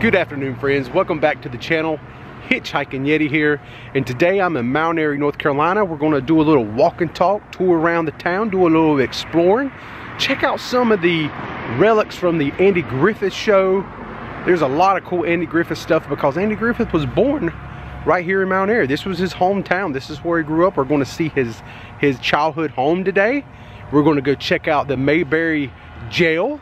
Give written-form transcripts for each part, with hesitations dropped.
Good afternoon, friends. Welcome back to the channel. Hitchhiking Yeti here, and today I'm in Mount Airy, North Carolina. We're going to do a little walk and talk, tour around the town, do a little exploring, check out some of the relics from the Andy Griffith show. There's a lot of cool Andy Griffith stuff because Andy Griffith was born right here in Mount Airy. This was his hometown. This is where he grew up. We're going to see his childhood home today. We're going to go check out the Mayberry jail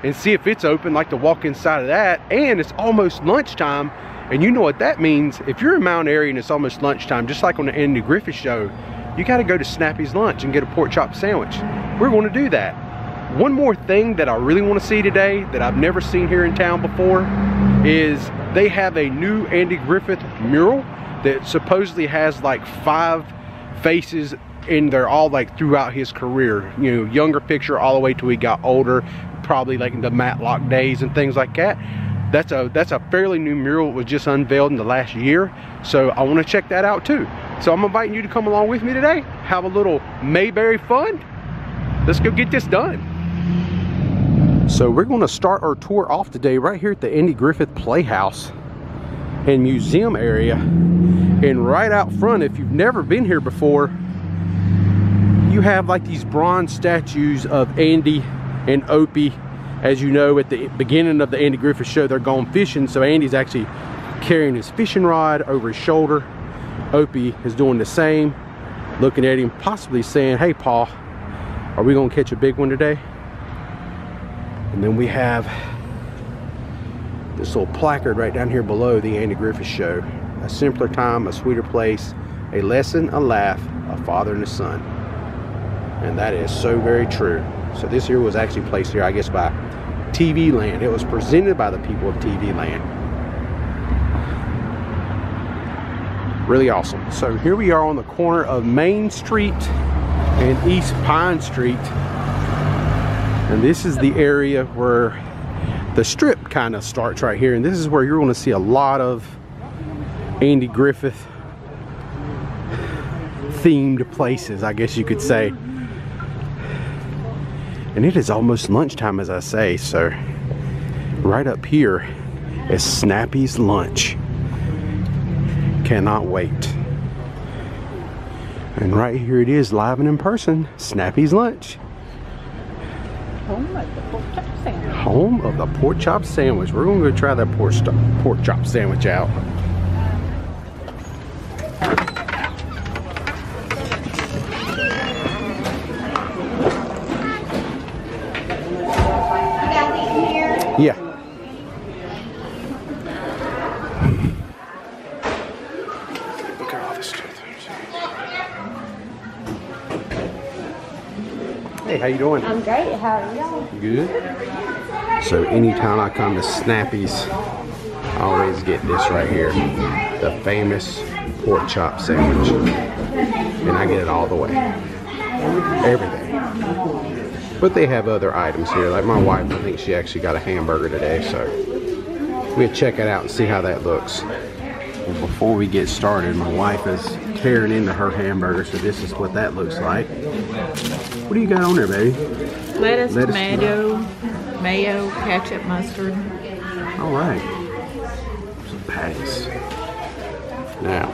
and see if it's open, like to walk inside of that. And it's almost lunchtime, and you know what that means. If you're in Mount Airy and it's almost lunchtime, just like on the Andy Griffith show, you got to go to Snappy's Lunch and get a pork chop sandwich. We're going to do that. One more thing that I really want to see today that I've never seen here in town before is they have a new Andy Griffith mural that supposedly has like 5 faces, and they're all like throughout his career, you know, younger picture all the way till he got older, probably like in the Matlock days and things like that. That's a fairly new mural. It was just unveiled in the last year, so I want to check that out too. So I'm inviting you to come along with me today, have a little Mayberry fun. Let's go get this done. So we're going to start our tour off today right here at the Andy Griffith Playhouse and Museum area. And right out front, if you've never been here before, you have like these bronze statues of Andy and Opie. As you know, at the beginning of the Andy Griffith show, they're going fishing, so Andy's actually carrying his fishing rod over his shoulder. Opie is doing the same, looking at him, possibly saying, "Hey, Pa, are we gonna catch a big one today?" And then we have this little placard right down here below the Andy Griffith show. A simpler time, a sweeter place, a lesson, a laugh, a father and a son. And that is so very true. So this here was actually placed here, I guess, by TV Land. It was presented by the people of TV Land. Really awesome. So here we are on the corner of Main Street and East Pine Street. And this is the area where the strip kind of starts right here. And this is where you're going to see a lot of Andy Griffith themed places, I guess you could say. And it is almost lunchtime, as I say, so right up here is Snappy's Lunch. Cannot wait. And right here it is, live and in person, Snappy's Lunch. Home of the pork chop sandwich. Home of the pork chop sandwich. We're going to go try that pork chop sandwich out. Yeah. Look at all this stuff. Hey, how you doing? I'm great. How are y'all? Good. So anytime I come to Snappy's, I always get this right here, the famous pork chop sandwich, and I get it all the way, everything. But they have other items here. Like my wife, I think she actually got a hamburger today, so we'll check it out and see how that looks. Well, before we get started, my wife is tearing into her hamburger, so this is what that looks like. What do you got on there, baby? Lettuce, tomato, mayo, ketchup, mustard. All right. Some patties. Now,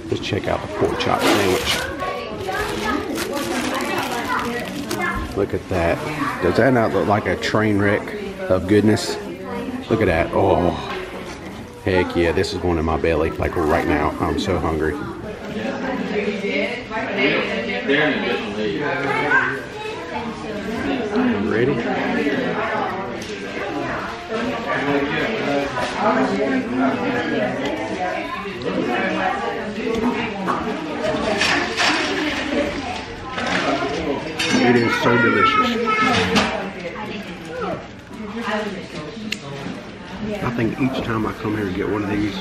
let's check out the pork chop sandwich. Look at that. Does that not look like a train wreck of goodness? Look at that. Oh, heck yeah. This is going in my belly like right now. I'm so hungry. Ready? It is so delicious. I think each time I come here and get one of these,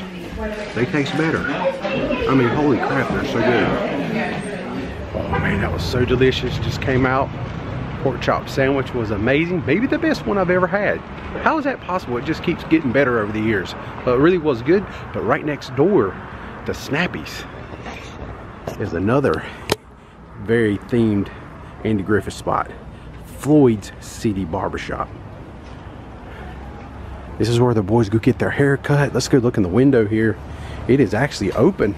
they taste better. I mean, holy crap, they're so good. Oh man, that was so delicious. Just came out. Pork chop sandwich was amazing. Maybe the best one I've ever had. How is that possible? It just keeps getting better over the years. But it really was good. But right next door to Snappy's is another very themed Andy Griffith spot. Floyds Barbershop. This is where the boys go get their hair cut. Let's go look in the window here. It is actually open.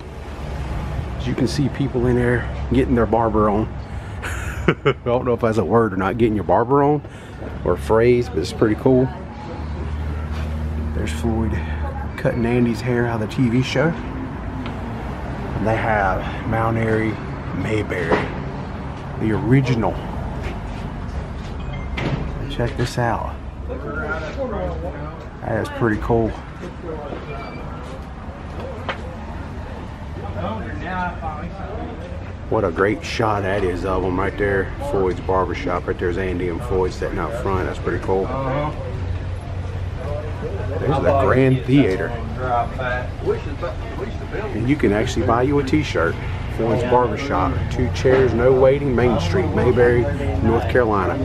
As you can see people in there getting their barber on. I don't know if that's a word or not, getting your barber on, or a phrase, but it's pretty cool. There's Floyd cutting Andy's hair out of the TV show. And they have Mount Airy Mayberry, the original. Check this out. That is pretty cool. What a great shot that is of them right there. Floyd's Barbershop. Right there's Andy and Floyd sitting out front. That's pretty cool. There's the Grand Theater. And you can actually buy you a t-shirt. Floyd's Barbershop. 2 chairs, no waiting. Main Street, Mayberry, North Carolina.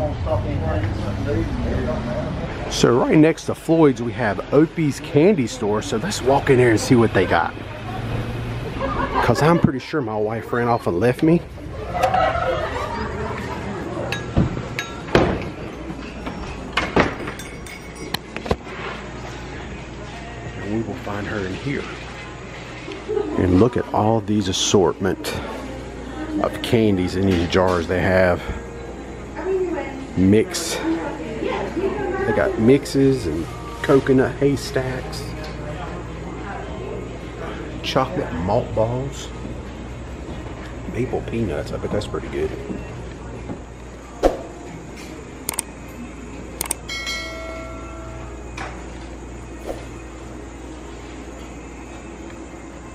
So right next to Floyd's we have Opies candy store. So let's walk in there and see what they got. Because I'm pretty sure my wife ran off and left me. And we will find her in here. And look at all these assortment of candies in these jars they have. Mix. They got mixes and coconut haystacks. Chocolate malt balls. Maple peanuts. I bet that's pretty good.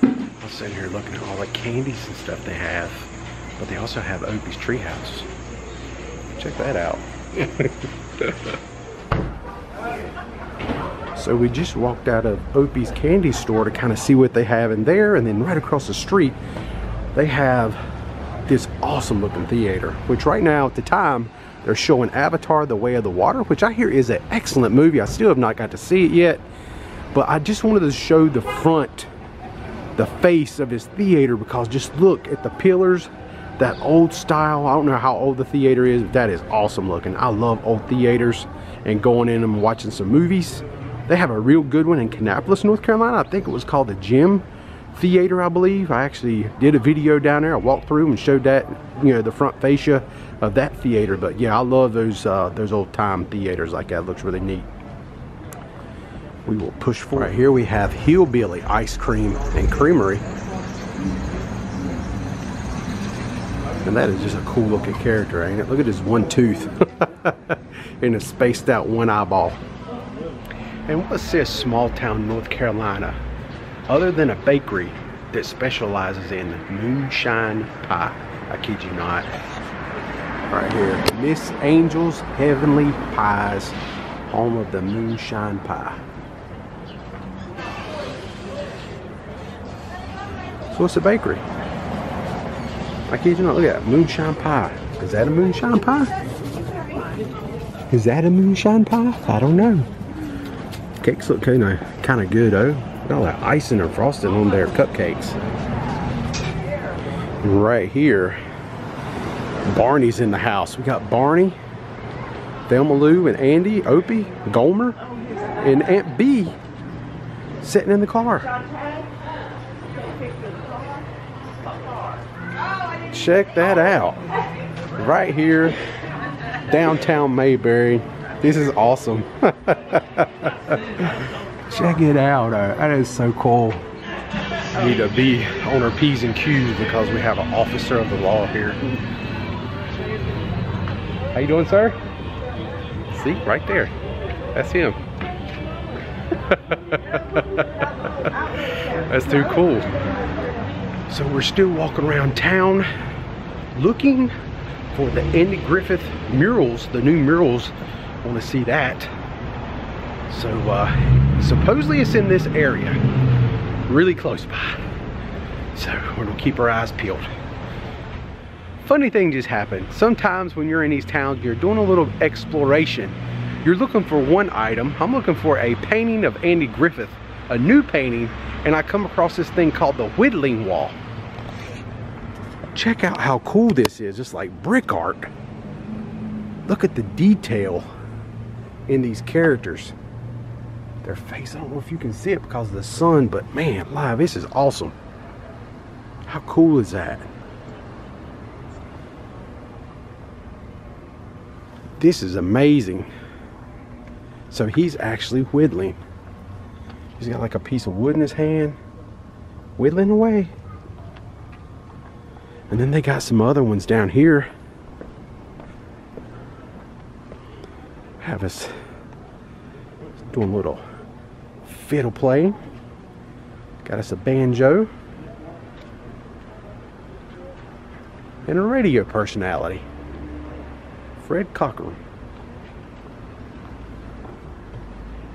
I was sitting here looking at all the candies and stuff they have, but they also have Opie's Treehouse. Check that out. So we just walked out of Opie's candy store to kind of see what they have in there, and then right across the street they have this awesome looking theater, which right now at the time they're showing Avatar: The Way of the Water, which I hear is an excellent movie. I still have not got to see it yet, but I just wanted to show the front, the face of this theater, because just look at the pillars, that old style. I don't know how old the theater is, but that is awesome looking. I love old theaters and going in them and watching some movies. They have a real good one in Kannapolis, North Carolina. I think it was called the Gym Theater, I believe. I actually did a video down there. I walked through and showed that, you know, the front fascia of that theater. But yeah, I love those old time theaters like that. It looks really neat. We will push forward. Right here we have Hillbilly Ice Cream and Creamery. And that is just a cool looking character, ain't it? Look at his one tooth and a spaced out one eyeball. And what's this small town North Carolina other than a bakery that specializes in moonshine pie? I kid you not. Right here, Miss Angel's Heavenly Pies, home of the moonshine pie. So what's a bakery? I kid you not, look at that, moonshine pie. Is that a moonshine pie? Is that a moonshine pie? I don't know. Cakes look kind of good though. Got all that icing or frosting on their cupcakes. And right here, Barney's in the house. We got Barney, Thelma Lou, and Andy, Opie, Gomer, and Aunt B sitting in the car. Check that out. Right here, downtown Mayberry. This is awesome. Check it out. That is so cool. I need to be on our P's and Q's because we have an officer of the law here. How you doing, sir? See, right there. That's him. That's too cool. So we're still walking around town looking for the Andy Griffith murals, the new murals. I want to see that. So supposedly it's in this area, really close by. So we're gonna keep our eyes peeled. Funny thing just happened. Sometimes when you're in these towns, you're doing a little exploration. You're looking for one item. I'm looking for a painting of Andy Griffith, a new painting, and I come across this thing called the Whittling Wall. Check out how cool this is. It's like brick art. Look at the detail in these characters. their face. I don't know if you can see it because of the sun, but man, live, this is awesome. How cool is that? This is amazing. So he's actually whittling. He's got like a piece of wood in his hand, whittling away. And then they got some other ones down here. Have us doing a little fiddle playing. Got us a banjo. And a radio personality, Fred Cochran.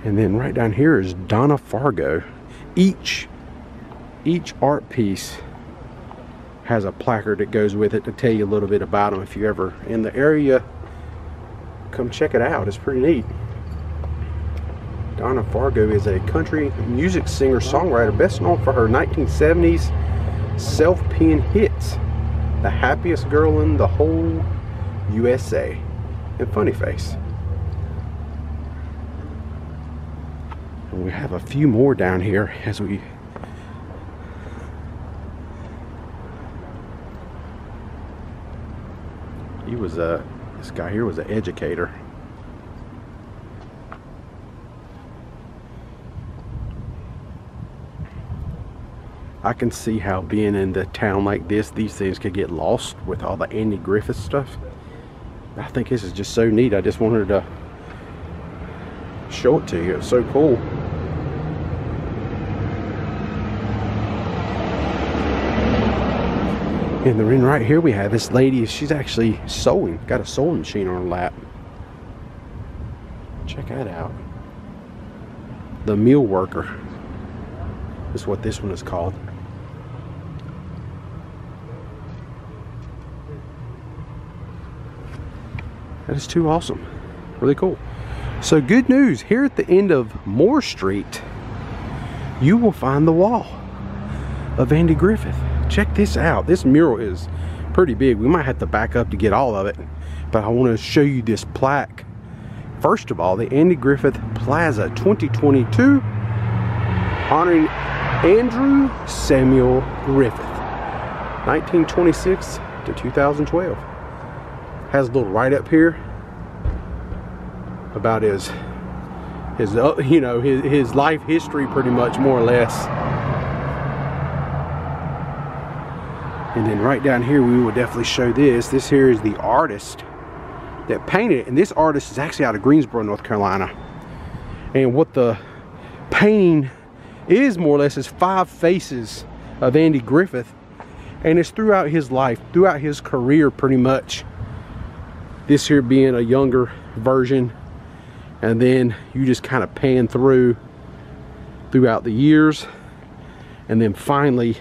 And then right down here is Donna Fargo. Each art piece has a placard that goes with it to tell you a little bit about them. If you're ever in the area, come check it out. It's pretty neat. Donna Fargo is a country music singer-songwriter best known for her 1970s self-penned hits, The Happiest Girl in the Whole USA and Funny Face. And we have a few more down here as we this guy here was an educator. I can see how being in the town like this, these things could get lost with all the Andy Griffith stuff. I think this is just so neat. I just wanted to show it to you. It's so cool. And then right here we have this lady. She's actually sewing. Got a sewing machine on her lap. Check that out. The meal worker is what this one is called. That is too awesome. Really cool. So good news, here at the end of Moore Street, you will find the wall of Andy Griffith. Check this out. This mural is pretty big. We might have to back up to get all of it, but I want to show you this plaque. First of all, the Andy Griffith Plaza 2022, honoring Andrew Samuel Griffith, 1926 to 2012. Has a little write-up here about his you know, his life history, pretty much, more or less. And then right down here we will definitely show this. This here is the artist that painted it, and this artist is actually out of Greensboro, North Carolina. And what the painting is, more or less, is 5 faces of Andy Griffith, and it's throughout his life, throughout his career, pretty much. This here being a younger version, and then you just kind of pan through throughout the years, and then finally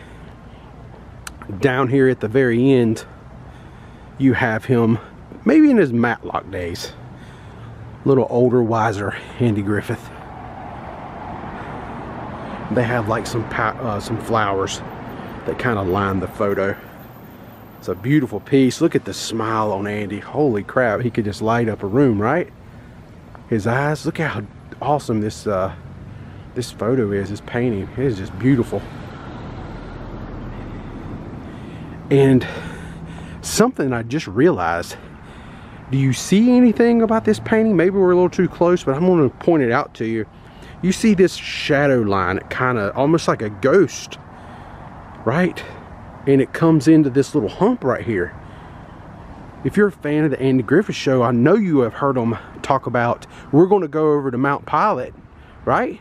down here at the very end you have him maybe in his Matlock days, a little older, wiser Andy Griffith. They have like some flowers that kind of line the photo. It's a beautiful piece. Look at the smile on Andy. Holy crap, he could just light up a room, right? His eyes, look how awesome this this photo is, this painting. It is just beautiful. And something I just realized, do you see anything about this painting? Maybe we're a little too close, but I'm going to point it out to you. You see this shadow line, it kind of almost like a ghost, right? And it comes into this little hump right here. If you're a fan of the Andy Griffith Show, I know you have heard them talk about, we're going to go over to Mount Pilot, right?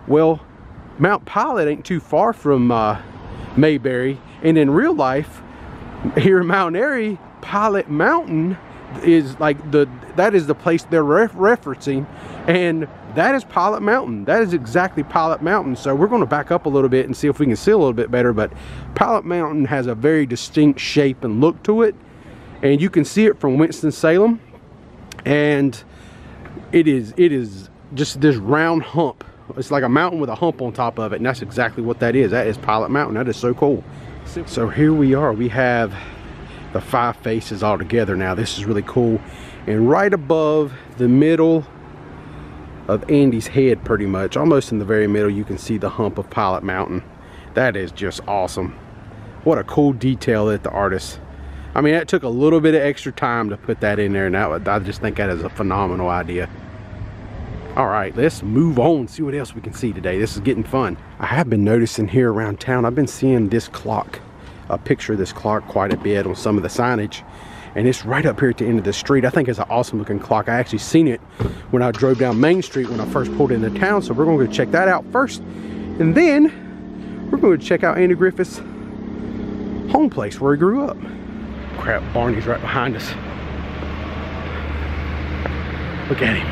Well, Mount Pilot ain't too far from Mayberry, and in real life here in Mount Airy, Pilot Mountain is like that is the place they're referencing, and that is Pilot Mountain. That is exactly Pilot Mountain. So we're going to back up a little bit and see if we can see a little bit better, but Pilot Mountain has a very distinct shape and look to it, and you can see it from Winston-Salem, and it is just this round hump. It's like a mountain with a hump on top of it, and that's exactly what that is. That is Pilot Mountain. That is so cool. So here we are. We have the 5 faces all together now. This is really cool. And right above the middle of Andy's head pretty much. Almost in the very middle you can see the hump of Pilot Mountain. That is just awesome. What a cool detail that the artist, I mean, that took a little bit of extra time to put that in there, and I just think that is a phenomenal idea. All right, let's move on, see what else we can see today. This is getting fun. I have been noticing here around town, I've been seeing this clock, a picture of this clock quite a bit on some of the signage, and it's right up here at the end of the street. I think it's an awesome looking clock. I actually seen it when I drove down Main Street when I first pulled into town, so we're gonna go check that out first, and then we're going to check out Andy Griffith's home place where he grew up. Crap, Barney's right behind us. Look at him.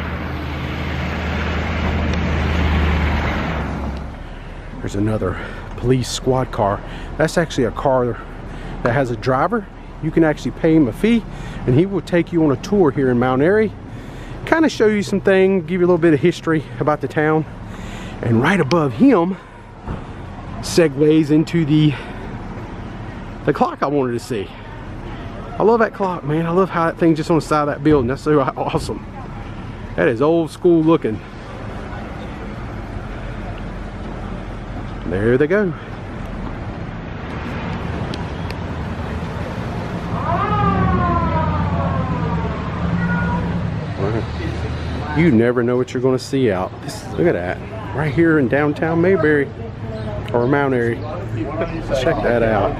There's another police squad car. That's actually a car that has a driver. You can actually pay him a fee and he will take you on a tour here in Mount Airy, kind of show you some things, give you a little bit of history about the town. And right above him segues into the clock I wanted to see. I love that clock, man. I love how that thing's just on the side of that building. That's so awesome. That is old school looking. There they go. You never know what you're going to see out. Look at that. Right here in downtown Mayberry. Or Mount Airy. Check that out.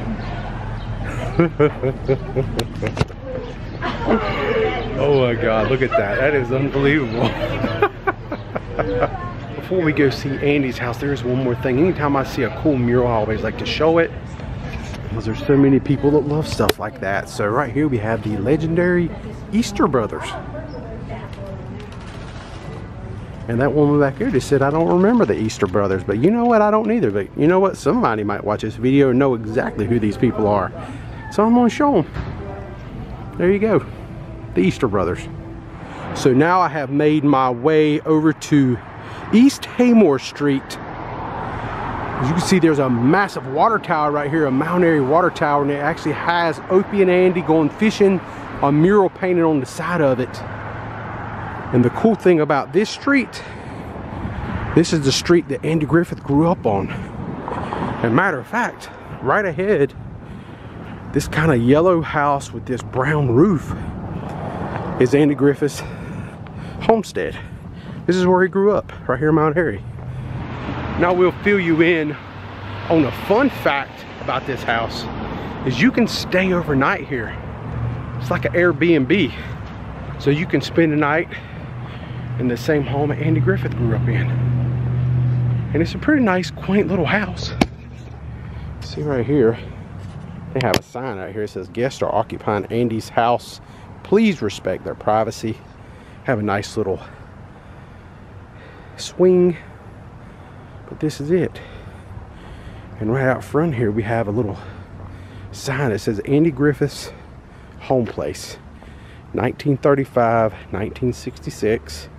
Oh my God, look at that. That is unbelievable. Before we go see Andy's house, there's one more thing. Anytime I see a cool mural, I always like to show it, because there's so many people that love stuff like that. So right here we have the legendary Easter Brothers. And that woman back here just said, I don't remember the Easter Brothers. But you know what? I don't either. But you know what? Somebody might watch this video and know exactly who these people are. So I'm going to show them. There you go. The Easter Brothers. So now I have made my way over to East Haymore Street. As you can see, there's a massive water tower right here, a Mount Airy water tower. And it actually has Opie and Andy going fishing, a mural painted on the side of it. And the cool thing about this street, this is the street that Andy Griffith grew up on. And matter of fact, right ahead, this kind of yellow house with this brown roof is Andy Griffith's homestead. This is where he grew up, right here in Mount Airy. Now we'll fill you in on a fun fact about this house, is you can stay overnight here. It's like an Airbnb. So you can spend the night in the same home that Andy Griffith grew up in. And it's a pretty nice, quaint little house. See right here, they have a sign right here. It says, guests are occupying Andy's house. Please respect their privacy. Have a nice little swing. But this is it. And right out front here, we have a little sign that says Andy Griffith's home place. 1935, 1966.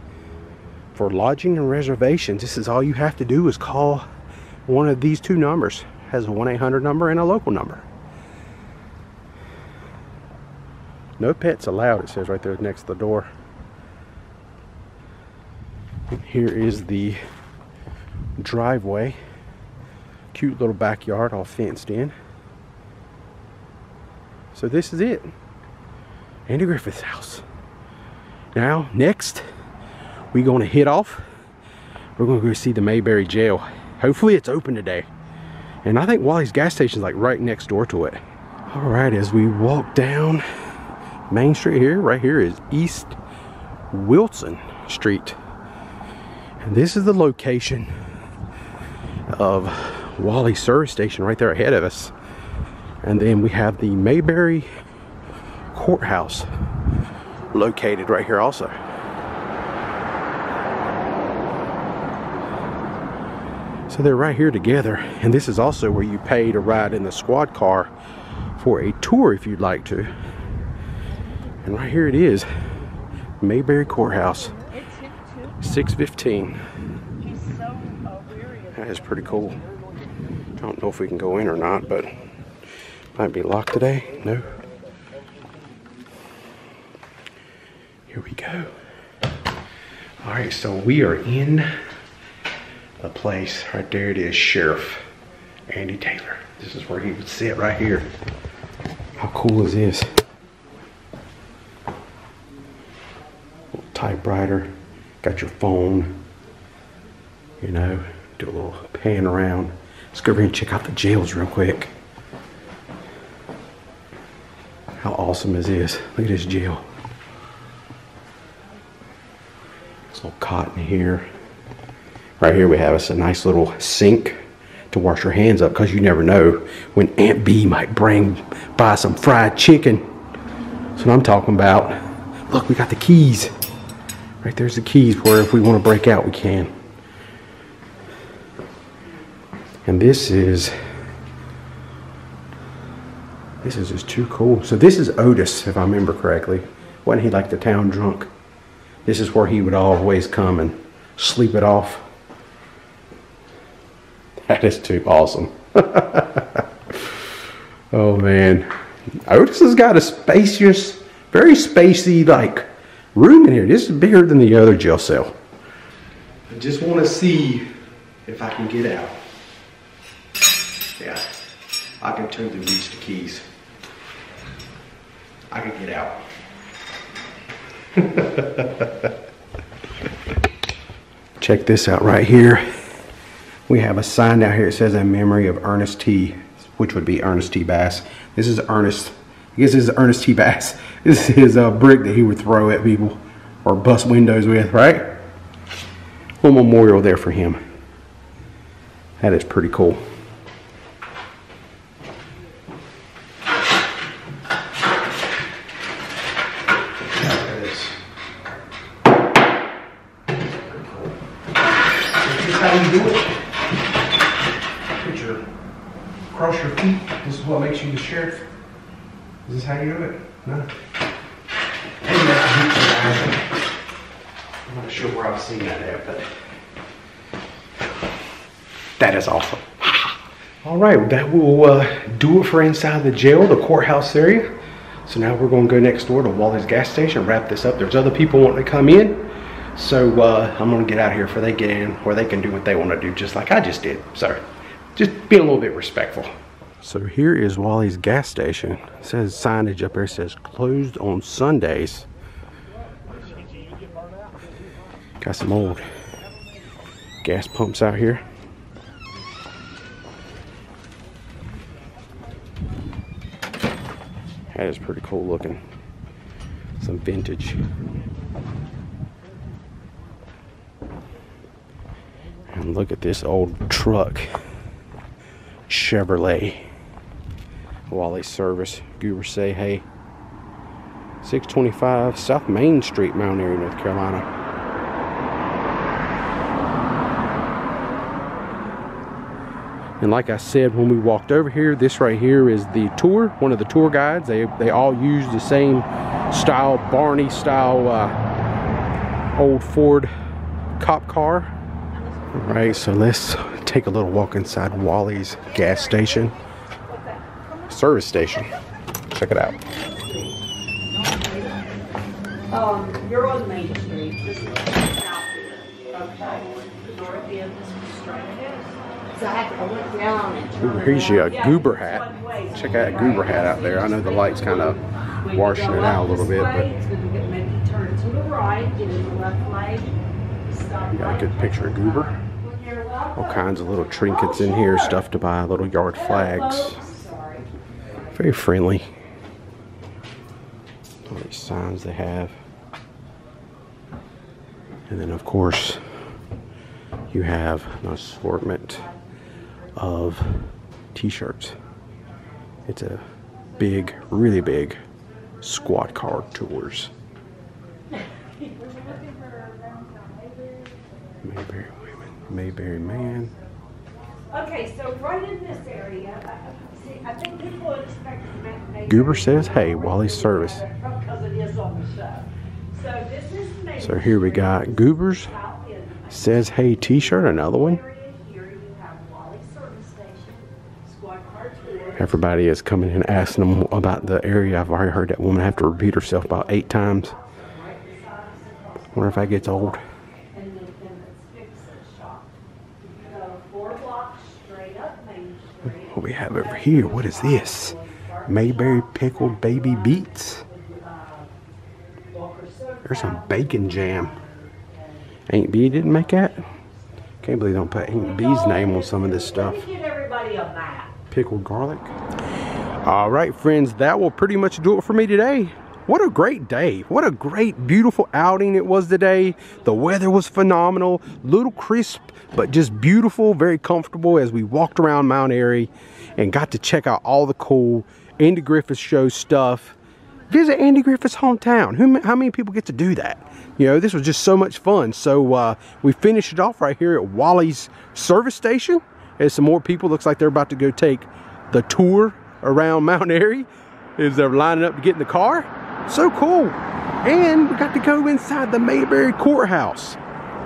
For lodging and reservations, this is all you have to do is call one of these two numbers. It has a 1-800 number and a local number. No pets allowed, it says right there next to the door. Here is the driveway. Cute little backyard, all fenced in. So this is it. Andy Griffith's house. Now, next, we're going to hit off. We're going to go see the Mayberry jail. Hopefully it's open today. And I think Wallys Gas Station is like right next door to it. All right, as we walk down Main Street here, right here is East Wilson Street. And this is the location of Wallys service station right there ahead of us. And then we have the Mayberry Courthouse located right here also. So they're right here together, and this is also where you pay to ride in the squad car for a tour if you'd like to. And right here it is, Mayberry Courthouse, 615. That is pretty cool. I don't know if we can go in or not, but might be locked today. No. Here we go. All Alright, so we are in the place. Right there it is, Sheriff Andy Taylor. This is where he would sit right here. How cool is this? Little typewriter. Got your phone. You know, do a little pan around. Let's go over here and check out the jails real quick. How awesome is this? Look at this jail. This little cot in here. Right here we have us a nice little sink to wash your hands up, because you never know when Aunt B might bring by some fried chicken. That's what I'm talking about. Look, we got the keys. Right there's the keys where if we want to break out, we can. And this is just too cool. So this is Otis, if I remember correctly. Wasn't he like the town drunk? This is where he would always come and sleep it off. That is too awesome. Oh man. Otis has got a spacious, very spacey like room in here. This is bigger than the other jail cell. I just want to see if I can get out. Yeah, I can totally reach the keys. I can get out. Check this out right here. We have a sign down here. It says in memory of Ernest T, which would be Ernest T. Bass. This is Ernest. I guess this is Ernest T. Bass. This is a brick that he would throw at people or bust windows with, right? A little memorial there for him. That is pretty cool. How you do it? Put your, cross your feet. This is what makes you the sheriff. Is this how you do it? No. Maybe that's I'm not sure where I've seen that at, but that is awesome. All right, that will do it for inside the jail, the courthouse area. So now we're going to go next door to Wallys Gas Station, wrap this up. There's other people wanting to come in. So I'm going to get out of here before they get in, where they can do what they want to do, just like I just did. So just being a little bit respectful. So here is Wallys Gas Station. It says signage up there, says closed on Sundays. Got some old gas pumps out here. That is pretty cool looking. Some vintage. And look at this old truck. Chevrolet. Wallys service. Goober say hey. 625 South Main Street, Mount Airy, North Carolina. And like I said when we walked over here, this right here is the tour, one of the tour guides. They all use the same style, Barney style old Ford cop car. All right, so let's take a little walk inside Wallys Gas Station. Service station. Check it out. You're on Main Street. This is south here. Okay. North end, this is straight ahead. So I went down and turned. Here's your goober hat. Check out that goober hat out there. I know the light's kind of washing it out a little bit, but it's going to maybe turn to the right, get in the left lane. you got a good picture of goober. All kinds of little trinkets in here, stuff to buy, little yard flags. Very friendly. All these signs they have. And then of course you have an assortment of t-shirts. It's a big, really big squad car tours. Mayberry women, Mayberry man. Okay, so right in this area, see, I think people expect Mayberry. Goober says, hey, Wallys service. Because it is on the show. So this is Mayberry. So here we got Goober's says, hey, t-shirt, another one. Everybody is coming and asking them about the area. I've already heard that woman have to repeat herself about 8 times. Wonder if that gets old. What we have over here, what is this? Mayberry pickled baby beets. There's some bacon jam. Aunt B didn't make that? Can't believe they don't put Aunt B's name on some of this stuff. Pickled garlic. All right, friends, that will pretty much do it for me today. What a great day. What a great, beautiful outing it was today. The weather was phenomenal. Little crisp, but just beautiful, very comfortable as we walked around Mount Airy and got to check out all the cool Andy Griffith show stuff. Visit Andy Griffith's hometown. How many people get to do that? You know, this was just so much fun. So we finished it off right here at Wallys service station. As some more people, looks like they're about to go take the tour around Mount Airy as they're lining up to get in the car. So cool. And we got to go inside the Mayberry Courthouse.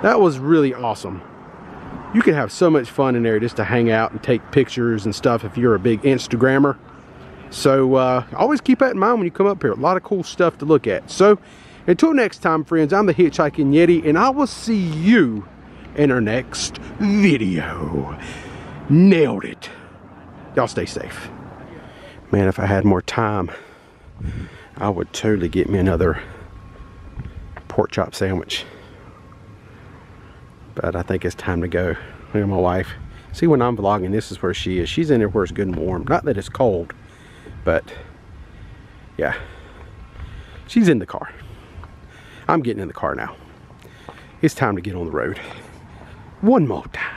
That was really awesome. You can have so much fun in there just to hang out and take pictures and stuff if you're a big Instagrammer. So always keep that in mind when you come up here. A lot of cool stuff to look at. So until next time, friends, I'm the Hitchhiking Yeti, and I will see you in our next video. Nailed it. Y'all stay safe. Man, if I had more time, I would totally get me another pork chop sandwich. But I think it's time to go. Look at my wife. See, when I'm vlogging, this is where she is. She's in there where it's good and warm. Not that it's cold, but yeah. She's in the car. I'm getting in the car now. It's time to get on the road. One more time.